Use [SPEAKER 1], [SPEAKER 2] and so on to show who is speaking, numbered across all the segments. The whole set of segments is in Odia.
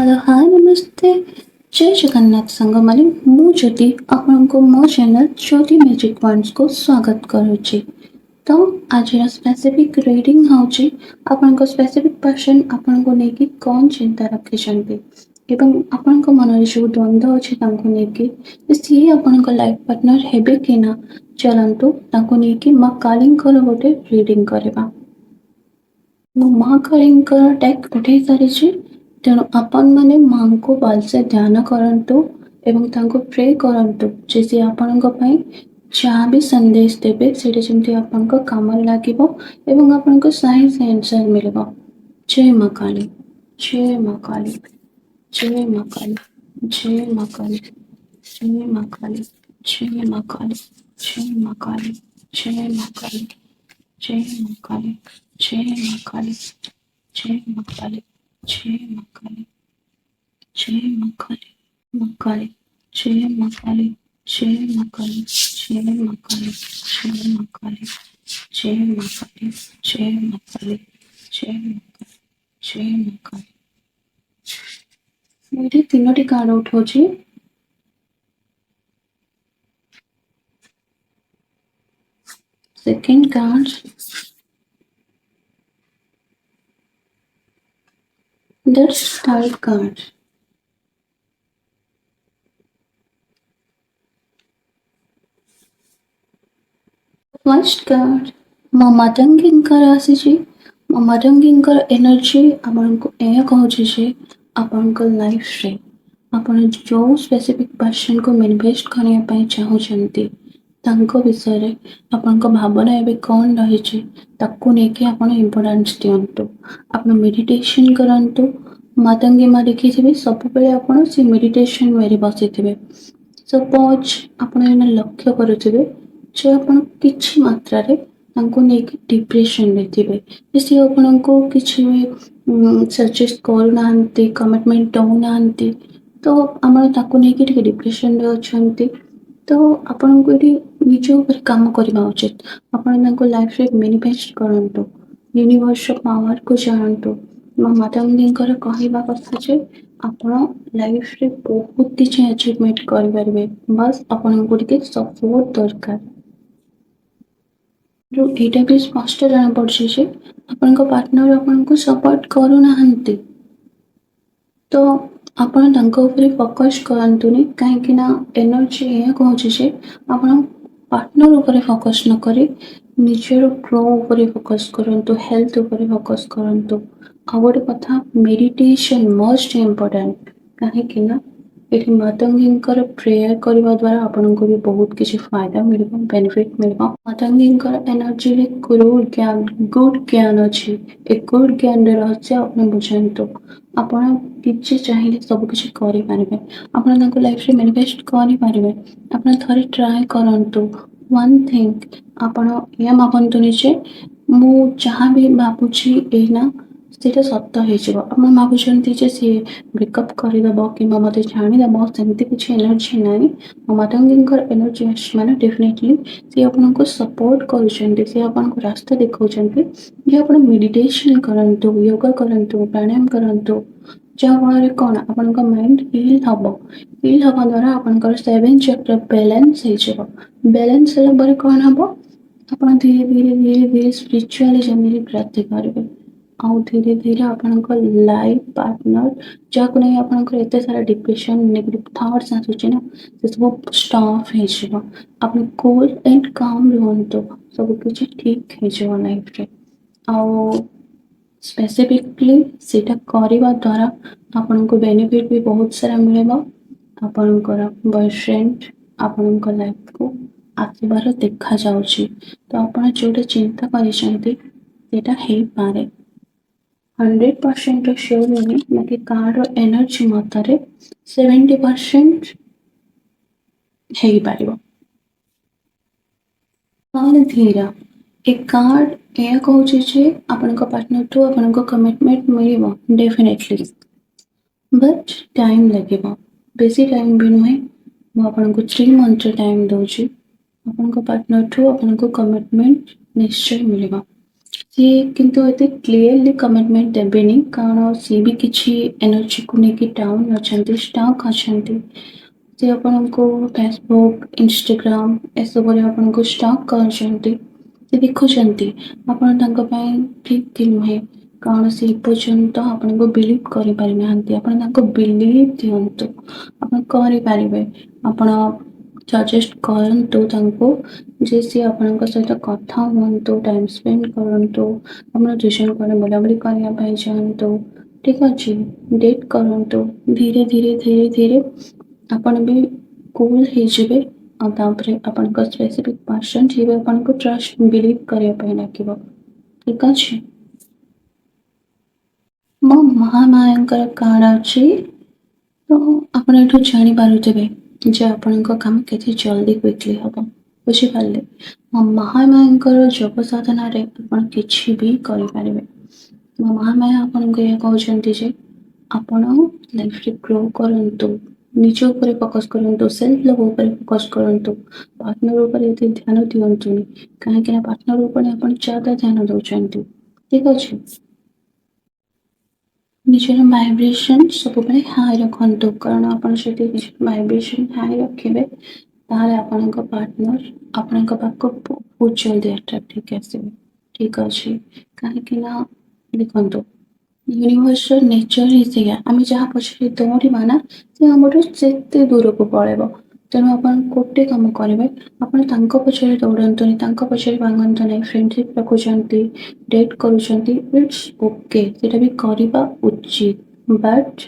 [SPEAKER 1] हेलो हाय नमस्ते जय जगन्नाथ सांगमानी मु ज्योति आपनको मो चैनल ज्योति मैजिक वंड्स को स्वागत करुच्ची। तो आज स्पेसिफिक रीडिंग होची आपनको स्पेसिफिक पर्सन आपनको नेकी कौन चिंता रखिछंती एवं आपनको मन जो द्वंद्व अछि तांको नेकी सी आपनको लाइफ पार्टनर हेबे कि ना चलंतु तांको नेकी मां कालींकर गोटे रीडिंग करबा। मु मां कालींकर डेक उठै सारिछि तेणु आपण माने मां को भलसे ध्यान करंतु एवं तांको प्रे करंतु जे से आपणको पई जहाँ भी संदेश देबे सेटा जेमति आपणको काम लागिबो एवं आपणको सही से आंसर मिलबो। जय मां काली जय मां काली जय मां काली जय मां काली जय मां काली जय मां काली जय मां काली जय मां काली जय मां काली जय मां काली जय मां काली जय मां काली जय मां काली मां काली जय मां काली जय मां काली जय मां काली जय मां काली जय मां काली जय मां काली जय मां काली जय मां काली। मेरे तीनोटी कार्ड आउट हो जी। Second card that's third card first card ममाटंगिंकर आसीची ममाटंगिंकर एनर्जी आपनको ए कहूची जे आपनको लाइफ रे आपण जो स्पेसिफिक पर्सन को इन्वेस्ट करने पई चाहूचंती तांको विषय रे आपनको भावना एबे कौन रहिची ताकू नेकी आपण इंपोर्टेंस दियंतु आपण मेडिटेशन करंतु मातंगी मा देखिथिबे सब बेले आपण से मेडिटेशन मेरे बसिथिबे सपोज आपण एना लक्ष्य करूथिबे जे आपण किछि मात्रा रे तांको नेकी डिप्रेशन में थिबे जैसे आपनको किछि सजेस्ट करू नांती कमिटमेंट दउ नांती तो आमर ताकू नेकी टिके डिप्रेशन रे अछंती तो आपनको एटी निज ऊपर काम करबा उचित आपण तांको लाइफ रे मैनिफेस्ट करंतु यूनिवर्स पावर को जानतु मातांगींकर कहवा कथा जे आपण लाइफ रे बहुत किछि अचीवमेंट कर परबे बस आपनको टिके सपोर्ट दरकार। जो एटा भी स्पष्ट जाना पड़छि जे आपनको पार्टनर आपनको सपोर्ट करू नाहंती तो आपण तांको ऊपर फोकस करंतुनी काहेकि ना एनर्जी ए कहूची जे आपण पार्टनर ऊपर फोकस न करी निजर ग्रो ऊपर फोकस करंतु हेल्थ ऊपर फोकस करंतु आ गोटे कथा मेडिटेशन मोस्ट इम्पोर्टेंट काहेकि ना एठी मातंगींकर प्रेयर करबा द्वारा आपनको भी बहुत किछि फायदा मिलबो बेनिफिट मिलबो मातंगींकर एनर्जी रे गुड ज्ञान अछि ए गुड ज्ञान रे रहस्य आपने बुझंतु आपण किछि चाहिए सब किछि करि पारिबे आपण तांको लाइफ रे मैनिफेस्ट करि पारिबे आपण थरे ट्राई करंतु वन थिंग आपण या मापंतुनि जे मु जहाँ भी भाबुछि एना सेटा सत्य हेजिबो आपण भाबुछंती जे से ब्रेकअप करिदबो किंबा मते छाणिदबो सेमति किछि एनर्जी नाही मातंगींकर एनर्जी अछि माने डेफिनेटली से आपनको सपोर्ट करूछंती से आपनको रास्ता देखौछंती जे आपण मेडिटेशन करंतु योगा करंतु प्राणायाम करंतु जहाँ फଳରେ कौन आपनका माइंड हिल हवा द्वारा आपनकर 7 चक्र बैलेंस ହେଇଯିବ बैलेंस ହେଲା ପରେ କଣ ହବ ଆପଣ ଧୀरे धीरे धीरे धीरे स्पिरिचुअली जर्नी प्राप्ति करेंगे ଆଉ धीरे धीरे आपनका लाइफ पार्टनर ଯାହାକୁ ନେଇ ଆପଣଙ୍କର ଏତେ ସାରା डिप्रेशन नेगेटिव थॉट्स आସୁଛି ନା ସେ ସବୁ ଷ୍ଟପ୍ ହେଇଯିବ ଆପଣ କूल एंड काम ରୁହନ୍ତୁ ସବୁ କିଛି ଠିକ ହେଇଯିବ ଲାଇଫରେ ଆଉ स्पेसिफिकली सेटा करबा द्वारा आपनको बेनिफिट भी बहुत सारा मिलेबो आपनकर बॉयफ्रेंड आपनकर लाइफ को आसीबार देखा जाउची तो आपण जोटा चिंता करिसंती सेटा हे पारे 100% श्योर नहीं बाकी कार्ड रो एनर्जी मतरे 70% हे पारिबो काल धीरा ए कार्ड ए कहूची जे आपनका पार्टनर टू आपनको कमिटमेंट मिलिबो डेफिनेटली बट टाइम लगेबो बेसी टाइम भी नुहे मु आपनको 3 मंथ टाइम दउची आपनको पार्टनर टू आपनको कमिटमेंट निश्चय मिलिबो ସିଏ କିନ୍ତୁ ଏତେ କ୍ଲିୟରଲି କମିଟମେଣ୍ଟ ଦେବେନି କାରଣ ସିଏ ବି କିଛି ଏନର୍ଜିକୁ ନେଇକି ଡାଉନ୍ ଅଛନ୍ତି, ଷ୍ଟକ୍ ଅଛନ୍ତି। ସେ ଆପଣଙ୍କୁ ଫେସବୁକ୍, ଇନଷ୍ଟାଗ୍ରାମ ଏସବୁରେ ଆପଣଙ୍କୁ ଷ୍ଟକ୍ କରୁଛନ୍ତି। ସେ ଦେଖୁଛନ୍ତି ଆପଣ ତାଙ୍କ ପାଇଁ ଠିକ୍ କି ନୁହେଁ। କାରଣ ସେ ଏପର୍ଯ୍ୟନ୍ତ ଆପଣଙ୍କୁ ବିଲିଭ୍ କରିପାରିନାହାନ୍ତି। ଆପଣ ତାଙ୍କୁ ବିଲିଭ୍ ଦିଅନ୍ତୁ। ଆପଣ କରିପାରିବେ। ଆପଣ ସଜେଷ୍ଟ କରନ୍ତୁ ତାଙ୍କୁ ଯେ ସିଏ ଆପଣଙ୍କ ସହିତ କଥା ହୁଅନ୍ତୁ, ଟାଇମ୍ ସ୍ପେଣ୍ଡ କରନ୍ତୁ। ଆପଣ ଦୁଇ ଜଣ କୁଆଡ଼େ ବୁଲାବୁଲି କରିବା ପାଇଁ ଯାଆନ୍ତୁ। ଠିକ୍ ଅଛି? ଡେଟ୍ କରନ୍ତୁ। ଧୀରେ ଧୀରେ ଧୀରେ ଧୀରେ ଆପଣ ବି କୁଲ୍ ହେଇଯିବେ। ଆଉ ତାପରେ ଆପଣଙ୍କ ସ୍ପେସିଫିକ୍ ପର୍ସନ୍ ଯିଏ ବି ଆପଣଙ୍କୁ ଟ୍ରଷ୍ଟ, ବିଲିଭ୍ କରିବା ପାଇଁ ଡାକିବ। ଠିକ୍ ଅଛି? ମୋ ମହାମାୟାଙ୍କର କାର୍ଡ଼ ଅଛି। ତ ଆପଣ ଏଠୁ ଜାଣିପାରୁଥିବେ ଯେ ଆପଣଙ୍କ କାମ କେତେ ଜଲ୍ଦି କ୍ୱିକଲି ହବ। ବୁଝିପାରିଲେ? ମହାମାୟାଙ୍କର ଯୋଗ ସାଧନାରେ ଆପଣ କିଛି ବି କରିପାରିବେ। ମୋ ମହାମାୟା ଆପଣଙ୍କୁ ଏହା କହୁଛନ୍ତି ଯେ ଆପଣ ଲାଇଫରେ ଗ୍ରୋ କରନ୍ତୁ। ନିଜ ଉପରେ ଫୋକସ୍ କରନ୍ତୁ, ସେଲ୍ଫ ଲଭ୍ ଉପରେ ଫୋକସ୍ କରନ୍ତୁ। ପାର୍ଟନର ଉପରେ ଏତେ ଧ୍ୟାନ ଦିଅନ୍ତୁନି। କାହିଁକି ନା ପାର୍ଟନର ଉପରେ ଆପଣ ज़୍ୟାଦା ଧ୍ୟାନ ଦଉଛନ୍ତି। ଠିକ୍ ଅଛି? ନିଜର ଭାଇବ୍ରେସନ୍ ସବୁବେଳେ ହାଇ ରଖନ୍ତୁ। କାରଣ ଆପଣ ଯଦି ନିଜର ଭାଇବ୍ରେସନ୍ ହାଇ ରଖିବେ ତାହେଲେ ଆପଣଙ୍କ ପାର୍ଟନର ଆପଣଙ୍କ ପାଖକୁ ବହୁତ ଜଲ୍ଦି ଆଟ୍ରାକ୍ଟ ହେଇକି ଆସିବେ। ଠିକ୍ ଅଛି? କାହିଁକି ନା ଦେଖନ୍ତୁ ୟୁନିଭର୍ସର ନେଚର ହିଁ ସେଇଆ। ଆମେ ଯାହା ପଛରେ ଦୌଡ଼ିବା ନା ସେ ଆମଠୁ ସେତେ ଦୂରକୁ ପଳେଇବ। ତେଣୁ ଆପଣ ଗୋଟେ କାମ କରିବେ, ଆପଣ ତାଙ୍କ ପଛରେ ଦୌଡ଼ନ୍ତୁନି, ତାଙ୍କ ପଛରେ ଭାଗନ୍ତୁ ନାହିଁ। ଫ୍ରେଣ୍ଡସିପ୍ ରଖୁଛନ୍ତି, ଡେଟ୍ କରୁଛନ୍ତି, ଇଟ୍ସ ଓକେ। ସେଇଟା ବି କରିବା ଉଚିତ। ବଟ୍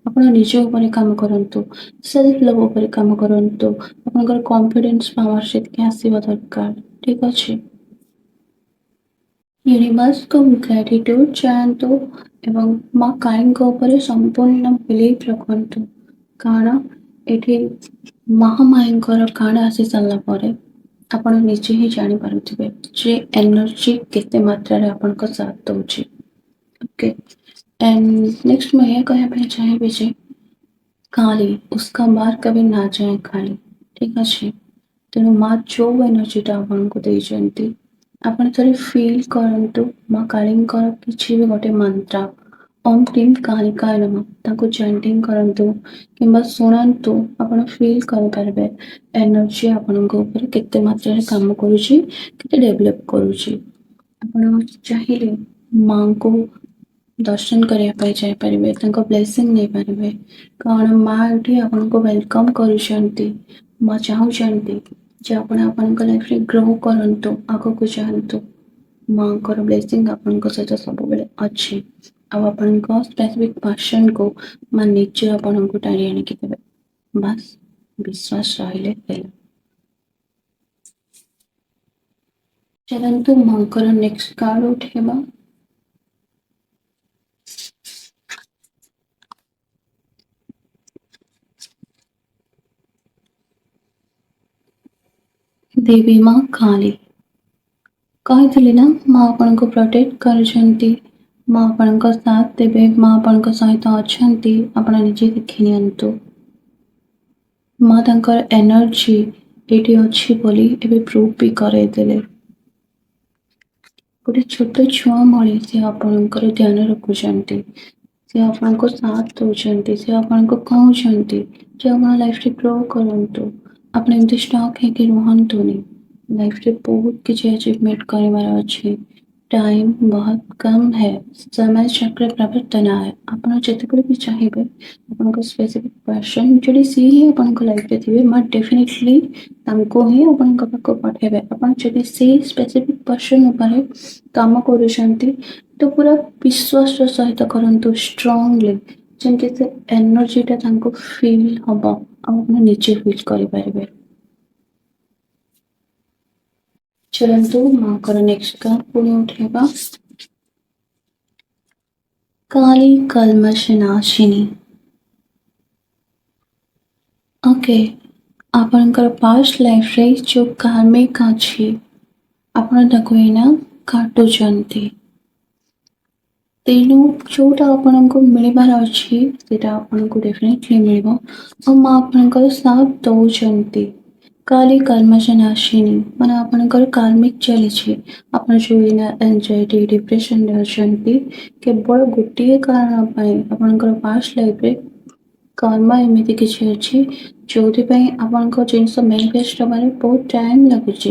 [SPEAKER 1] ଆପଣ ନିଜ ଉପରେ କାମ କରନ୍ତୁ। ସେଲ୍ଫ ଲଭ୍ ଉପରେ କାମ କରନ୍ତୁ। ଆପଣଙ୍କର କନଫିଡେନ୍ସ ପାୱାର ସେତିକି ଆସିବା ଦରକାର। ଠିକ୍ ଅଛି? ୟୁନିଭର୍ସକୁ ଗ୍ରାଟିଟ୍ୟୁଡ୍ ଜଣାନ୍ତୁ ଏବଂ ମା କାଳୀଙ୍କ ଉପରେ ସମ୍ପୂର୍ଣ୍ଣ ବିଲିଭ୍ ରଖନ୍ତୁ। କାରଣ ଏଠି ମହାମାୟାଙ୍କର କାର୍ଡ଼ ଆସି ସାରିଲା ପରେ ଆପଣ ନିଜେ ହିଁ ଜାଣିପାରୁଥିବେ ଯେ ଏନର୍ଜି କେତେ ମାତ୍ରାରେ ଆପଣଙ୍କ ସାଥ ଦଉଛି। ओके। एंड नेक्स्ट मैं ये कहବା ପାଇଁ ଚାହିଁବି ଯେ କାଳି उसका मार कभी ना जाए ଖାଲି। ଠିକ୍ ଅଛି? ତେଣୁ ମା ଯୋଉ ଏନର୍ଜିଟା ଆପଣଙ୍କୁ ଦେଇଛନ୍ତି ଆପଣ ଥରେ ଫିଲ୍ କରନ୍ତୁ ମା କାଳୀଙ୍କର କିଛି ବି ଗୋଟେ ମନ୍ତ୍ର ଓମ୍ କ୍ଲିମ୍ କାଳିକାୟ ନମଃ ତାକୁ ଚାଣ୍ଟିଂ କରନ୍ତୁ କିମ୍ବା ଶୁଣନ୍ତୁ। ଆପଣ ଫିଲ୍ କରିପାରିବେ ଏନର୍ଜି ଆପଣଙ୍କ ଉପରେ କେତେ ମାତ୍ରାରେ କାମ କରୁଛି, କେତେ ଡେଭଲପ୍ କରୁଛି। ଆପଣ ଚାହିଁଲେ ମାଙ୍କୁ ଦର୍ଶନ କରିବା ପାଇଁ ଯାଇପାରିବେ, ତାଙ୍କ ବ୍ଲେସିଂ ନେଇପାରିବେ। କାରଣ ମା ଏଠି ଆପଣଙ୍କୁ ୱେଲକମ୍ କରୁଛନ୍ତି। ମା ଚାହୁଁଛନ୍ତି ଯେ ଆପଣ ଆପଣଙ୍କ ଲାଇଫରେ ଗ୍ରୋ କରନ୍ତୁ, ଆଗକୁ ଯାଆନ୍ତୁ। ମାଙ୍କର ବ୍ଲେସିଂ ଆପଣଙ୍କ ସହିତ ସବୁବେଳେ ଅଛି। ଆଉ ଆପଣଙ୍କ ସ୍ପେସିଫିକ୍ ପର୍ସନକୁ ମା ନିଜେ ଆପଣଙ୍କୁ ଟାଣି ଆଣିକି ଦେବେ। ବାସ୍ ବିଶ୍ୱାସ ରହିଲେ ହେଲା। ଚାଲନ୍ତୁ ମାଙ୍କର ନେକ୍ସଟ କାର୍ଡ ଉଠେଇବା। ଦେବୀ ମା କାଳୀ। କହିଥିଲି ନା ମା ଆପଣଙ୍କୁ ପ୍ରୋଟେକ୍ଟ କରୁଛନ୍ତି। ମା ଆପଣଙ୍କ ସାଥ ଦେବେ, ମା ଆପଣଙ୍କ ସହିତ ଅଛନ୍ତି। ଆପଣ ନିଜେ ଦେଖି ନିଅନ୍ତୁ। ମା ତାଙ୍କର ଏନର୍ଜି ଏଇଠି ଅଛି ବୋଲି ଏବେ ପ୍ରୁଭ୍ ବି କରେଇଦେଲେ। ଗୋଟେ ଛୋଟ ଛୁଆ ଭଳି ସେ ଆପଣଙ୍କର ଧ୍ୟାନ ରଖୁଛନ୍ତି। ସେ ଆପଣଙ୍କୁ ସାଥ ଦଉଛନ୍ତି। ସେ ଆପଣଙ୍କୁ କହୁଛନ୍ତି ଯେ ଆପଣ ଲାଇଫରେ ଗ୍ରୋ କରନ୍ତୁ। ଆପଣ ଏମିତି ଷ୍ଟକ୍ ହେଇକି ରୁହନ୍ତୁନି। ଲାଇଫରେ ବହୁତ କିଛି ଆଚିଭମେଣ୍ଟ କରିବାର ଅଛି। टाइम बहुत कम है। समय चक्र प्रवर्तनाय। ଆପଣ ଯେତେବେଳେ ବି ଚାହିଁବେ ଆପଣଙ୍କ ସ୍ପେସିଫିକ୍ ପର୍ସନ୍ ଯଦି ସିଏ ହିଁ ଆପଣଙ୍କ ଲାଇଫରେ ଥିବେ ମା ଡେଫିନେଟଲି ତାଙ୍କୁ ହିଁ ଆପଣଙ୍କ ପାଖକୁ ପଠାଇବେ। ଆପଣ ଯଦି ସେଇ ସ୍ପେସିଫିକ୍ ପର୍ସନ୍ ଉପରେ କାମ କରୁଛନ୍ତି ତ ପୁରା ବିଶ୍ୱାସର ସହିତ କରନ୍ତୁ, ଷ୍ଟ୍ରଙ୍ଗଲି। ଯେମିତି ସେ ଏନର୍ଜିଟା ତାଙ୍କୁ ଫିଲ୍ ହବ ଆଉ ଆପଣ ନିଜେ ଫିଲ୍ କରିପାରିବେ। ଚାଲନ୍ତୁ ମାଙ୍କର ନେକ୍ସଟ କାର୍ଡ ପୁଣି ଉଠେଇବା। କାଳୀ କଲ୍ମଷନାଶିନୀ। ଓକେ। ଆପଣଙ୍କର ପାଷ୍ଟ ଲାଇଫରେ ଯୋଉ କାର୍ମିକ ଅଛି ଆପଣ ତାକୁ ଏଇନା କାଟୁଛନ୍ତି। ତେଣୁ ଯୋଉଟା ଆପଣଙ୍କୁ ମିଳିବାର ଅଛି ସେଇଟା ଆପଣଙ୍କୁ ଡେଫିନେଟଲି ମିଳିବ। ଆଉ ମା ଆପଣଙ୍କର ସାଥ ଦଉଛନ୍ତି। କାଲି କର୍ମଜନାଶିନୀ ମାନେ ଆପଣଙ୍କର କାର୍ମିକ ଚାଲିଛି। ଆପଣ ଯେଉଁ ଏଇନା ଏନ୍ଜାଇଟି ଡିପ୍ରେସନରେ ଅଛନ୍ତି କେବଳ ଗୋଟିଏ କାରଣ ପାଇଁ ଆପଣଙ୍କର ପାଷ୍ଟ ଲାଇଫରେ କର୍ମ ଏମିତି କିଛି ଅଛି ଯେଉଁଥିପାଇଁ ଆପଣଙ୍କ ଜିନିଷ ମ୍ୟାନିଫେଷ୍ଟ ହେବାରେ ବହୁତ ଟାଇମ୍ ଲାଗୁଛି,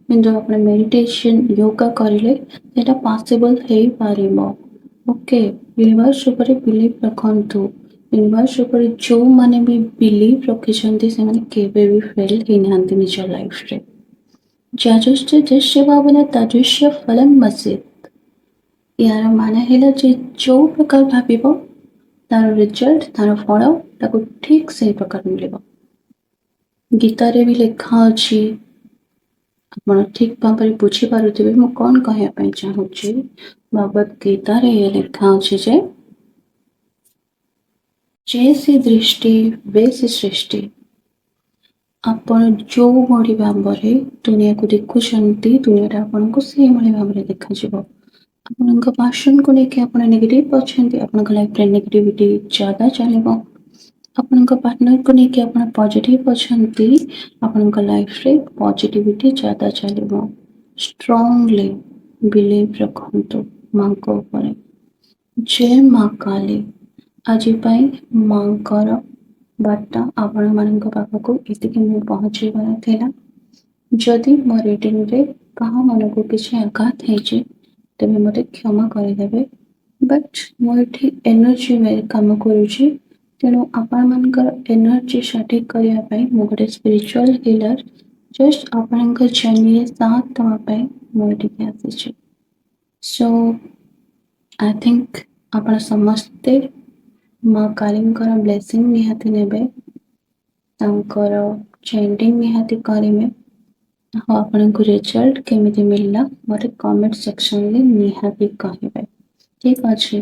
[SPEAKER 1] କିନ୍ତୁ ଆପଣ ମେଡ଼ିଟେସନ୍ ୟୋଗା କରିଲେ ସେଇଟା ପସିବଲ୍ ହେଇପାରିବ। ଓକେ, ୟୁନିଭର୍ସ ଉପରେ ବିଲିଭ୍ ରଖନ୍ତୁ। ୟୁନିଭର୍ସ ଉପରେ ଯେଉଁମାନେ ବି ବିଲିଭ୍ ରଖିଛନ୍ତି ସେମାନେ କେବେ ବି ଫେଲ୍ ହେଇନାହାନ୍ତି ନିଜ ଲାଇଫରେ। ଯାଜୁଶ୍ଚ ଯସ୍ୟ ଭାବନା ତାଦୃଶ୍ୟ ଫଲମ୍ ମସ୍ୟେତ୍। ଏହାର ମାନେ ହେଲା ଯେ ଯେଉଁ ପ୍ରକାର ଭାବିବ ତାର ରେଜଲ୍ଟ ତାର ଫଳ ତାକୁ ଠିକ୍ ସେଇ ପ୍ରକାର ମିଳିବ। ଗୀତାରେ ବି ଲେଖା ଅଛି, ଆପଣ ଠିକ୍ ଭାବରେ ବୁଝିପାରୁଥିବେ ମୁଁ କ'ଣ କହିବା ପାଇଁ ଚାହୁଁଛି। ଭଗବତ ଗୀତାରେ ଲେଖା ଅଛି ଯେ ଜୈସି ଦୃଷ୍ଟି ବେସି ସୃଷ୍ଟି। ଆପଣ ଯେଉଁଭଳି ଭାବରେ ଦୁନିଆକୁ ଦେଖୁଛନ୍ତି ଦୁନିଆଟା ଆପଣଙ୍କୁ ସେଇଭଳି ଭାବରେ ଦେଖାଯିବ। ଆପଣଙ୍କ ପାସନକୁ ନେଇକି ଆପଣ ନେଗେଟିଭ୍ ଅଛନ୍ତି, ଆପଣଙ୍କ ଲାଇଫରେ ନେଗେଟିଭିଟି ज़्यादा ଚାଲିବ। ଆପଣଙ୍କ ପାର୍ଟନରକୁ ନେଇକି ଆପଣ ପଜିଟିଭ୍ ଅଛନ୍ତି, ଆପଣଙ୍କ ଲାଇଫରେ ପଜିଟିଭିଟି ज़्यादा ଚାଲିବ। ଷ୍ଟ୍ରଙ୍ଗଲି ବିଲିଭ୍ ରଖନ୍ତୁ ମାଙ୍କ ଉପରେ। ଜୟ ମା କାଳୀ। ଆଜି ପାଇଁ ମାଙ୍କର ବାର୍ତ୍ତା ଆପଣମାନଙ୍କ ପାଖକୁ ଏତିକି ମୁଁ ପହଞ୍ଚାଇବାର ଥିଲା। ଯଦି ମୋ ରିଡ଼ିଂରେ କାହା ମନକୁ କିଛି ଆଘାତ ହେଇଛି ତେବେ ମୋତେ କ୍ଷମା କରିଦେବେ। ବଟ୍ ମୁଁ ଏଠି ଏନର୍ଜି କାମ କରୁଛି, ତେଣୁ ଆପଣମାନଙ୍କର ଏନର୍ଜି ସଠିକ୍ କରିବା ପାଇଁ ମୁଁ ଗୋଟେ ସ୍ପିରିଚୁଆଲ୍ ହିଲର୍। ଜଷ୍ଟ ଆପଣଙ୍କ ଜର୍ଣ୍ଣିରେ ସାଥ ଦେବା ପାଇଁ ମୁଁ ଏଠିକି ଆସିଛି। ସୋ ଆଇ ଥିଙ୍କ ଆପଣ ସମସ୍ତେ ମା କାଳୀଙ୍କର ବ୍ଲେସିଂ ନିହାତି ନେବେ, ତାଙ୍କର ଚେଣ୍ଟିଂ ନିହାତି କରିବେ, ଆଉ ଆପଣଙ୍କୁ ରେଜଲ୍ଟ କେମିତି ମିଳିଲା ମୋତେ କମେଣ୍ଟ ସେକ୍ସନରେ ନିହାତି କହିବେ। ଠିକ୍ ଅଛି,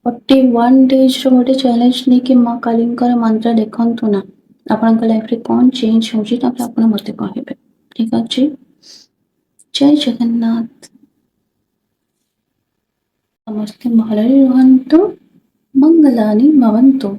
[SPEAKER 1] 41 ଡେଜ୍ର ଗୋଟେ ଚ୍ୟାଲେଞ୍ଜ ନେଇକି ମା କାଳୀଙ୍କର ମନ୍ତ୍ର ଦେଖନ୍ତୁ ନା, ଆପଣଙ୍କ ଲାଇଫରେ କ'ଣ ଚେଞ୍ଜ ହେଉଛି ତାପରେ ଆପଣ ମୋତେ କହିବେ। ଠିକ୍ ଅଛି, ଜୟ ଜଗନ୍ନାଥ। ସମସ୍ତେ ଭଲରେ ରୁହନ୍ତୁ, ମଙ୍ଗଳାନି ଭବନ୍ତୁ।